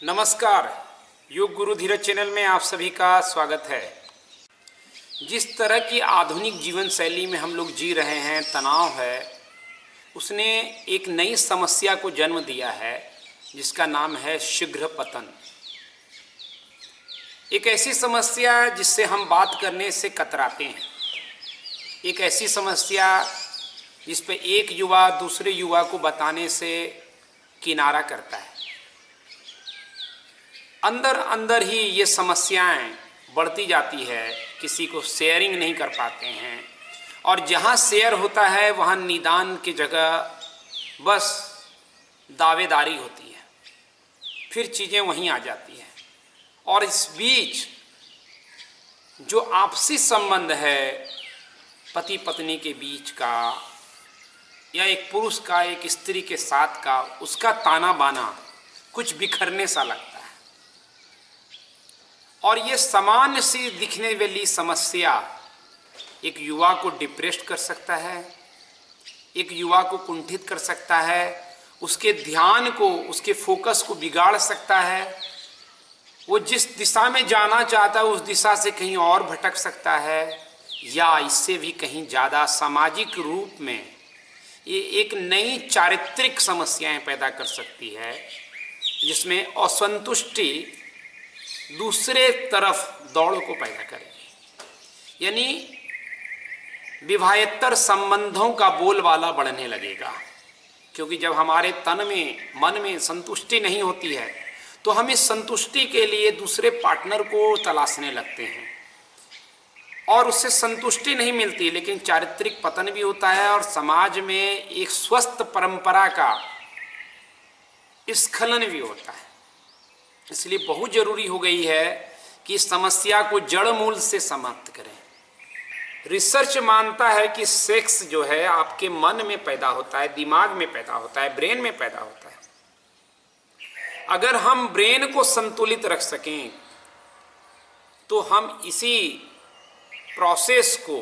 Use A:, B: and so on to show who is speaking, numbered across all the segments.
A: नमस्कार। योग गुरु धीरज चैनल में आप सभी का स्वागत है। जिस तरह की आधुनिक जीवन शैली में हम लोग जी रहे हैं, तनाव है, उसने एक नई समस्या को जन्म दिया है जिसका नाम है शीघ्र पतन। एक ऐसी समस्या जिससे हम बात करने से कतराते हैं, एक ऐसी समस्या जिस पे एक युवा दूसरे युवा को बताने से किनारा करता है। अंदर अंदर ही ये समस्याएं बढ़ती जाती है, किसी को शेयरिंग नहीं कर पाते हैं, और जहाँ शेयर होता है वहाँ निदान की जगह बस दावेदारी होती है, फिर चीज़ें वहीं आ जाती हैं। और इस बीच जो आपसी संबंध है पति पत्नी के बीच का, या एक पुरुष का एक स्त्री के साथ का, उसका ताना बाना कुछ बिखरने सा लगता है। और ये सामान्य सी दिखने वाली समस्या एक युवा को डिप्रेस्ड कर सकता है, एक युवा को कुंठित कर सकता है, उसके ध्यान को, उसके फोकस को बिगाड़ सकता है। वो जिस दिशा में जाना चाहता है उस दिशा से कहीं और भटक सकता है, या इससे भी कहीं ज़्यादा सामाजिक रूप में ये एक नई चारित्रिक समस्याएं पैदा कर सकती है, जिसमें असंतुष्टि दूसरे तरफ दौड़ को पैदा करेगी। यानी विवाहेतर संबंधों का बोलबाला बढ़ने लगेगा, क्योंकि जब हमारे तन में, मन में संतुष्टि नहीं होती है तो हम इस संतुष्टि के लिए दूसरे पार्टनर को तलाशने लगते हैं, और उससे संतुष्टि नहीं मिलती, लेकिन चारित्रिक पतन भी होता है और समाज में एक स्वस्थ परंपरा का स्खलन भी होता है। इसलिए बहुत जरूरी हो गई है कि इस समस्या को जड़ मूल से समाप्त करें। रिसर्च मानता है कि सेक्स जो है आपके मन में पैदा होता है, दिमाग में पैदा होता है, ब्रेन में पैदा होता है। अगर हम ब्रेन को संतुलित रख सकें तो हम इसी प्रोसेस को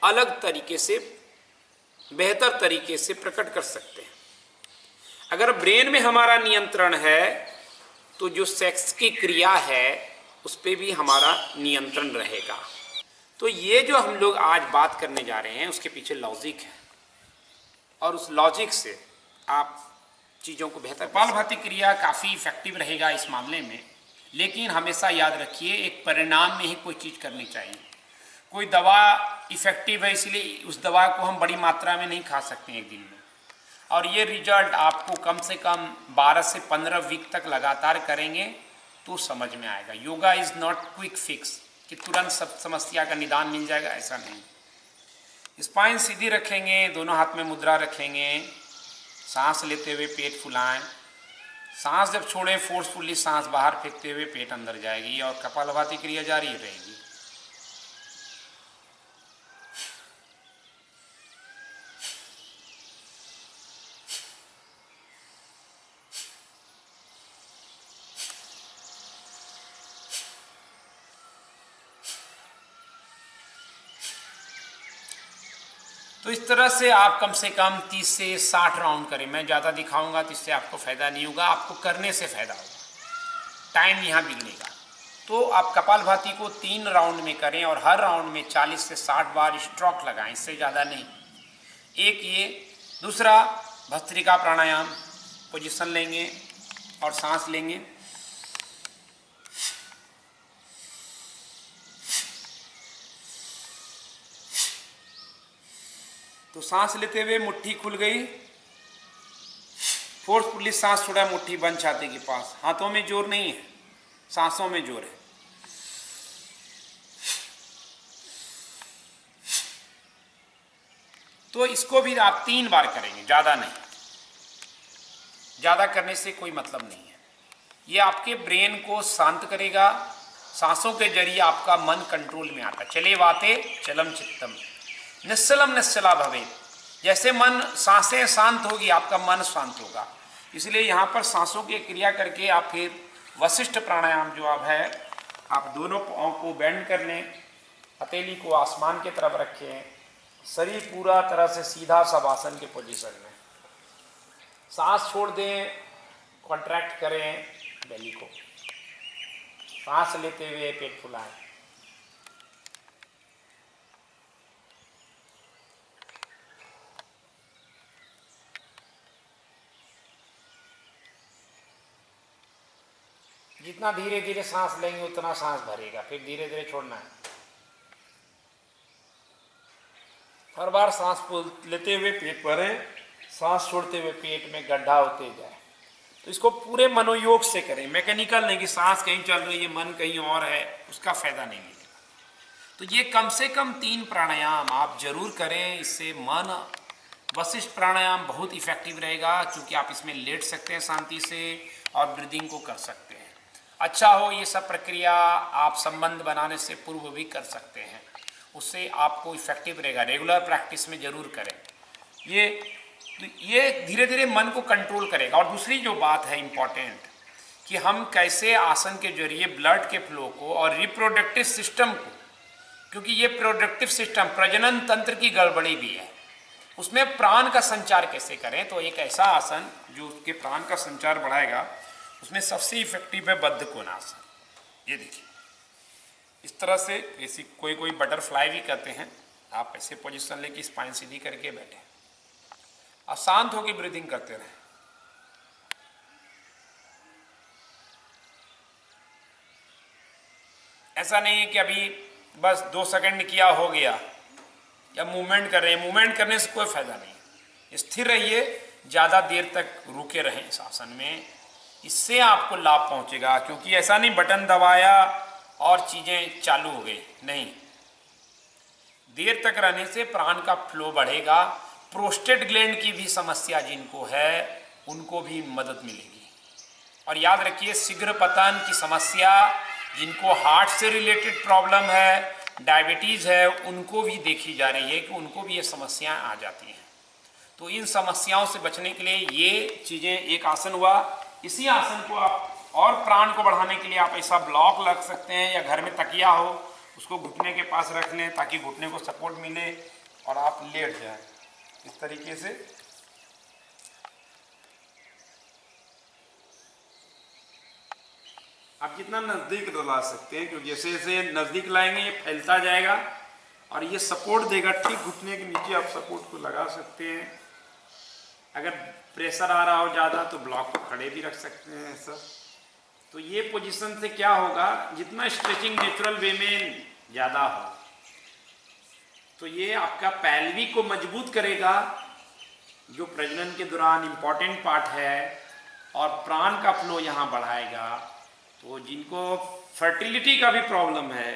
A: अलग तरीके से, बेहतर तरीके से प्रकट कर सकते हैं। अगर ब्रेन में हमारा नियंत्रण है तो जो सेक्स की क्रिया है उस पर भी हमारा नियंत्रण रहेगा। तो ये जो हम लोग आज बात करने जा रहे हैं उसके पीछे लॉजिक है, और उस लॉजिक से आप चीज़ों को बेहतर। कपालभाति क्रिया काफ़ी इफेक्टिव रहेगा इस मामले में, लेकिन हमेशा याद रखिए एक परिणाम में ही कोई चीज़ करनी चाहिए। कोई दवा इफेक्टिव है इसलिए उस दवा को हम बड़ी मात्रा में नहीं खा सकते एक दिन में, और ये रिजल्ट आपको कम से कम 12 से 15 वीक तक लगातार करेंगे तो समझ में आएगा। Yoga is not quick fix कि तुरंत सब समस्या का निदान मिल जाएगा, ऐसा नहीं। स्पाइन सीधी रखेंगे, दोनों हाथ में मुद्रा रखेंगे, सांस लेते हुए पेट फुलाएं, सांस जब छोड़ें फोर्सफुली सांस बाहर फेंकते हुए पेट अंदर जाएगी, और कपालभाति क्रिया जारी रहेगी। तो इस तरह से आप कम से कम 30 से 60 राउंड करें। मैं ज़्यादा दिखाऊंगा तो इससे आपको फ़ायदा नहीं होगा, आपको करने से फ़ायदा होगा, टाइम यहाँ बिगड़ेगा। तो आप कपालभाति को 3 राउंड में करें, और हर राउंड में 40 से 60 बार स्ट्रोक लगाएं, इससे ज़्यादा नहीं। एक ये, दूसरा भस्त्रिका प्राणायाम, पोजिशन लेंगे और सांस लेंगे, तो सांस लेते हुए मुट्ठी खुल गई, फोर्सफुली सांस छोड़ा, मुट्ठी बंद छाती के पास। हाथों में जोर नहीं है, सांसों में जोर है। तो इसको भी आप 3 बार करेंगे, ज़्यादा नहीं। ज़्यादा करने से कोई मतलब नहीं है। ये आपके ब्रेन को शांत करेगा। सांसों के जरिए आपका मन कंट्रोल में आता है। चले वाते चलम चित्तम निश्चलम निश्चला भवे। जैसे मन, सांसें शांत होगी आपका मन शांत होगा। इसलिए यहाँ पर सांसों की क्रिया करके आप फिर वशिष्ठ प्राणायाम जो आप है, आप दोनों पाँव को बेंड कर लें, हथेली को आसमान की तरफ रखें, शरीर पूरा तरह से सीधा शवासन के पोजीशन में, सांस छोड़ दें, कॉन्ट्रैक्ट करें, बेली को। सांस लेते हुए पेट फुलाएं। जितना धीरे धीरे सांस लेंगे उतना सांस भरेगा, फिर धीरे धीरे छोड़ना है। हर बार सांस लेते हुए पेट भरे, सांस छोड़ते हुए पेट में गड्ढा होते जाए। तो इसको पूरे मनोयोग से करें, मैकेनिकल नहीं कि सांस कहीं चल रही है मन कहीं और है, उसका फायदा नहीं मिलेगा। तो ये कम से कम 3 प्राणायाम आप जरूर करें, इससे मन वशिष्ठ प्राणायाम बहुत इफेक्टिव रहेगा, क्योंकि आप इसमें लेट सकते हैं शांति से और ब्रीदिंग को कर सकते हैं। अच्छा हो ये सब प्रक्रिया आप संबंध बनाने से पूर्व भी कर सकते हैं, उससे आपको इफेक्टिव रहेगा। रेगुलर प्रैक्टिस में जरूर करें। ये धीरे धीरे मन को कंट्रोल करेगा। और दूसरी जो बात है इम्पॉर्टेंट, कि हम कैसे आसन के जरिए ब्लड के फ्लो को और रिप्रोडक्टिव सिस्टम को, क्योंकि ये प्रोडक्टिव सिस्टम प्रजनन तंत्र की गड़बड़ी भी है, उसमें प्राण का संचार कैसे करें। तो एक ऐसा आसन जो उसके प्राण का संचार बढ़ाएगा, उसमें सबसे इफेक्टिव है बद्ध कोणासन। ये देखिए इस तरह से, ऐसी कोई बटरफ्लाई भी करते हैं। आप ऐसे पोजीशन लेके स्पाइन सीधी करके बैठे और शांत होकर ब्रीदिंग करते रहें। ऐसा नहीं है कि अभी बस 2 सेकंड किया हो गया, या मूवमेंट कर रहे हैं। मूवमेंट करने से कोई फायदा नहीं। स्थिर रहिए, ज़्यादा देर तक रुके रहें इस आसन में, इससे आपको लाभ पहुंचेगा। क्योंकि ऐसा नहीं बटन दबाया और चीज़ें चालू हो गई, नहीं, देर तक रहने से प्राण का फ्लो बढ़ेगा। प्रोस्टेट ग्लैंड की भी समस्या जिनको है उनको भी मदद मिलेगी। और याद रखिए शीघ्र पतन की समस्या, जिनको हार्ट से रिलेटेड प्रॉब्लम है, डायबिटीज़ है, उनको भी देखी जा रही है कि उनको भी ये समस्याएं आ जाती हैं। तो इन समस्याओं से बचने के लिए ये चीज़ें, एक आसन हुआ, इसी आसन को आप और प्राण को बढ़ाने के लिए आप ऐसा ब्लॉक लग सकते हैं, या घर में तकिया हो उसको घुटने के पास रख लें ताकि घुटने को सपोर्ट मिले और आप लेट जाएं इस तरीके से। आप जितना नज़दीक ला सकते हैं, क्योंकि जैसे जैसे नज़दीक लाएंगे ये फैलता जाएगा और ये सपोर्ट देगा। ठीक घुटने के नीचे आप सपोर्ट को लगा सकते हैं। अगर प्रेशर आ रहा हो ज़्यादा तो ब्लॉक को खड़े भी रख सकते हैं ऐसा। तो ये पोजीशन से क्या होगा, जितना स्ट्रेचिंग नेचुरल वे में ज़्यादा हो तो ये आपका पैल्वी को मजबूत करेगा, जो प्रजनन के दौरान इम्पॉर्टेंट पार्ट है, और प्राण का फ्लो यहाँ बढ़ाएगा। तो जिनको फर्टिलिटी का भी प्रॉब्लम है,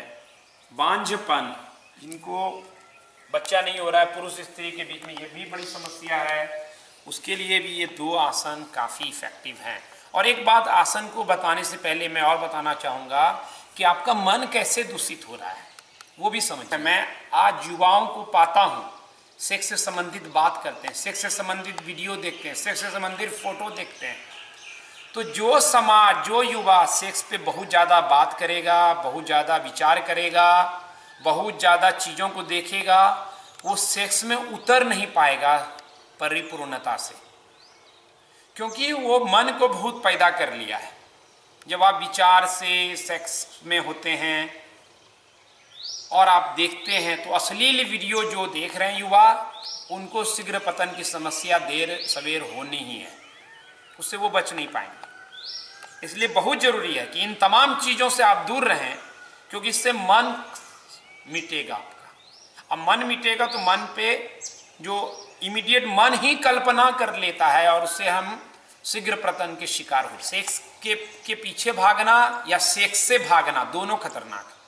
A: बांझपन, जिनको बच्चा नहीं हो रहा है पुरुष स्त्री के बीच में, ये भी बड़ी समस्या है, उसके लिए भी ये 2 आसन काफ़ी इफेक्टिव हैं। और एक बात आसन को बताने से पहले मैं और बताना चाहूँगा कि आपका मन कैसे दूषित हो रहा है वो भी समझ। मैं आज युवाओं को पाता हूँ सेक्स से संबंधित बात करते हैं, सेक्स से संबंधित वीडियो देखते हैं, सेक्स से संबंधित फोटो देखते हैं। तो जो समाज, जो युवा सेक्स पे बहुत ज़्यादा बात करेगा, बहुत ज़्यादा विचार करेगा, बहुत ज़्यादा चीज़ों को देखेगा, वो सेक्स में उतर नहीं पाएगा परिपूर्णता से, क्योंकि वो मन को बहुत पैदा कर लिया है। जब आप विचार से सेक्स में होते हैं और आप देखते हैं तो अश्लील वीडियो जो देख रहे हैं युवा, उनको शीघ्र पतन की समस्या देर सवेर होनी ही है, उससे वो बच नहीं पाएंगे। इसलिए बहुत जरूरी है कि इन तमाम चीज़ों से आप दूर रहें, क्योंकि इससे मन मिटेगा आपका। अब मन मिटेगा तो मन पे जो इमीडिएट मन ही कल्पना कर लेता है और उससे हम शीघ्र पतन के शिकार हो। सेक्स के पीछे भागना या सेक्स से भागना दोनों खतरनाक है।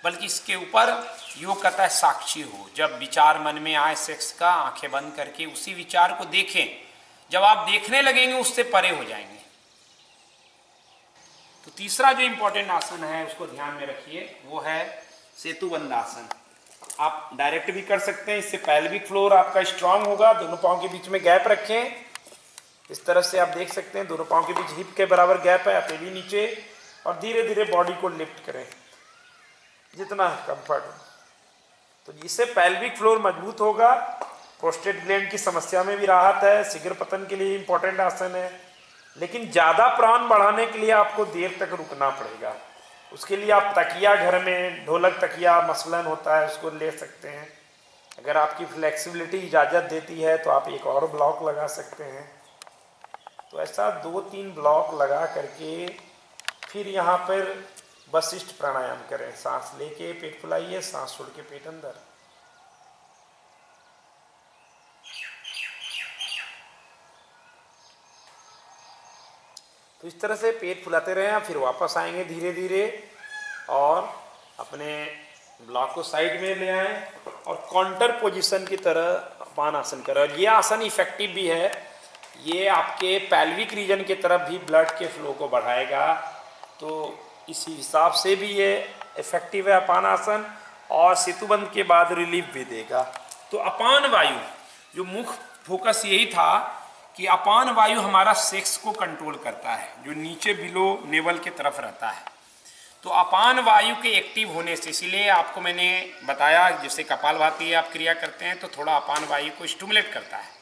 A: बल्कि इसके ऊपर योग कहता है साक्षी हो। जब विचार मन में आए सेक्स का, आंखें बंद करके उसी विचार को देखें। जब आप देखने लगेंगे उससे परे हो जाएंगे। तो तीसरा जो इंपॉर्टेंट आसन है उसको ध्यान में रखिए, वो है सेतुबंध आसन। आप डायरेक्ट भी कर सकते हैं, इससे पैल्विक फ्लोर आपका स्ट्रांग होगा। दोनों पांव के बीच में गैप रखें, इस तरह से आप देख सकते हैं दोनों पांव के बीच हिप के बराबर गैप है। आप ये भी नीचे, और धीरे धीरे बॉडी को लिफ्ट करें जितना कंफर्ट हो। तो इससे पैल्विक फ्लोर मजबूत होगा, प्रोस्टेट ग्लैंड की समस्या में भी राहत है, शीघ्र पतन के लिए इंपॉर्टेंट आसन है। लेकिन ज़्यादा प्राण बढ़ाने के लिए आपको देर तक रुकना पड़ेगा। उसके लिए आप तकिया घर में, ढोलक तकिया मसलन होता है, उसको ले सकते हैं। अगर आपकी फ्लेक्सिबिलिटी इजाज़त देती है तो आप एक और ब्लॉक लगा सकते हैं। तो ऐसा 2-3 ब्लॉक लगा करके फिर यहाँ पर वशिष्ठ प्राणायाम करें। सांस लेके पेट फुलाइए, सांस छोड़ के पेट अंदर। तो इस तरह से पेट फुलाते रहें। फिर वापस आएंगे धीरे धीरे और अपने ब्लॉक को साइड में ले आएं और काउंटर पोजीशन की तरह अपान आसन करें। ये आसन इफेक्टिव भी है, ये आपके पैल्विक रीजन की तरफ भी ब्लड के फ्लो को बढ़ाएगा। तो इसी हिसाब से भी ये इफेक्टिव है अपान आसन, और सेतुबंध के बाद रिलीफ भी देगा। तो अपान वायु, जो मुख्य फोकस यही था कि अपान वायु हमारा सेक्स को कंट्रोल करता है, जो नीचे बिलो नेवल के तरफ रहता है। तो अपान वायु के एक्टिव होने से, इसीलिए आपको मैंने बताया जैसे कपालभाति आप क्रिया करते हैं तो थोड़ा अपान वायु को स्टिमुलेट करता है।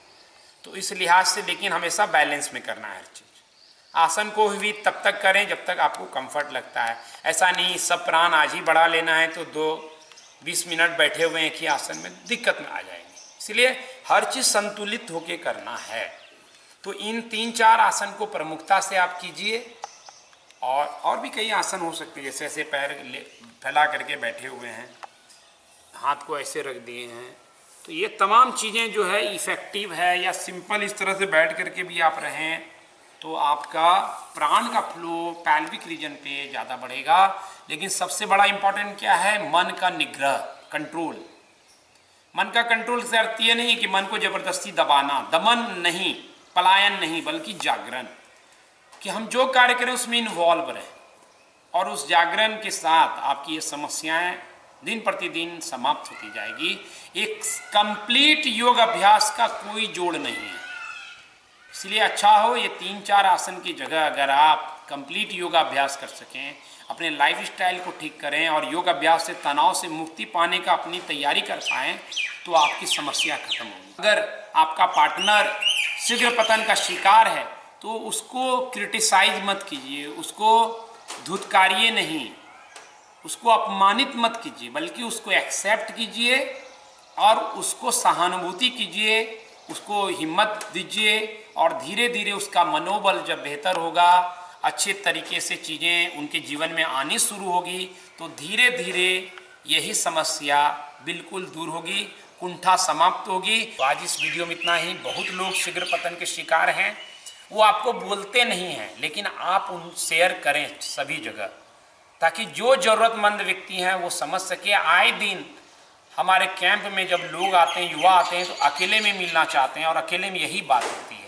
A: तो इस लिहाज से लेकिन हमेशा बैलेंस में करना है हर चीज़। आसन को भी तब तक करें जब तक आपको कंफर्ट लगता है। ऐसा नहीं सब प्राण आज ही बढ़ा लेना है तो 20 मिनट बैठे हुए एक ही आसन में दिक्कत में आ जाएंगे। इसलिए हर चीज़ संतुलित होकर करना है। तो इन 3-4 आसन को प्रमुखता से आप कीजिए। और भी कई आसन हो सकते हैं, जैसे ऐसे पैर फैला करके बैठे हुए हैं, हाथ को ऐसे रख दिए हैं। तो ये तमाम चीज़ें जो है इफ़ेक्टिव है। या सिंपल इस तरह से बैठ करके भी आप रहें तो आपका प्राण का फ्लो पैल्विक रीजन पे ज़्यादा बढ़ेगा। लेकिन सबसे बड़ा इम्पॉर्टेंट क्या है? मन का निग्रह, कंट्रोल। मन का कंट्रोल से अर्थ ये नहीं कि मन को जबरदस्ती दबाना, दमन नहीं, पलायन नहीं, बल्कि जागरण, कि हम जो कार्य करें उसमें इन्वॉल्व रहें। और उस जागरण के साथ आपकी ये समस्याएं दिन प्रतिदिन समाप्त होती जाएगी। एक कंप्लीट योग अभ्यास का कोई जोड़ नहीं है। इसलिए अच्छा हो ये 3-4 आसन की जगह अगर आप कंप्लीट योगा अभ्यास कर सकें, अपने लाइफ स्टाइल को ठीक करें और योग अभ्यास से तनाव से मुक्ति पाने का अपनी तैयारी कर पाएँ तो आपकी समस्या खत्म होगी। अगर आपका पार्टनर शीघ्र पतन का शिकार है तो उसको क्रिटिसाइज मत कीजिए, उसको धुतकारिए नहीं, उसको अपमानित मत कीजिए, बल्कि उसको एक्सेप्ट कीजिए और उसको सहानुभूति कीजिए, उसको हिम्मत दीजिए। और धीरे धीरे उसका मनोबल जब बेहतर होगा, अच्छे तरीके से चीज़ें उनके जीवन में आनी शुरू होगी तो धीरे धीरे यही समस्या बिल्कुल दूर होगी, कुंठा समाप्त होगी। तो आज इस वीडियो में इतना ही। बहुत लोग शीघ्र पतन के शिकार हैं, वो आपको बोलते नहीं हैं, लेकिन आप उन शेयर करें सभी जगह, ताकि जो ज़रूरतमंद व्यक्ति हैं वो समझ सके। आए दिन हमारे कैंप में जब लोग आते हैं, युवा आते हैं, तो अकेले में मिलना चाहते हैं और अकेले में यही बात होती है।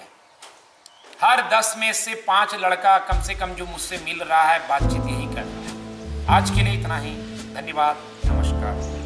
A: हर 10 में से 5 लड़का कम से कम जो मुझसे मिल रहा है बातचीत यही करता है। आज के लिए इतना ही। धन्यवाद, नमस्कार।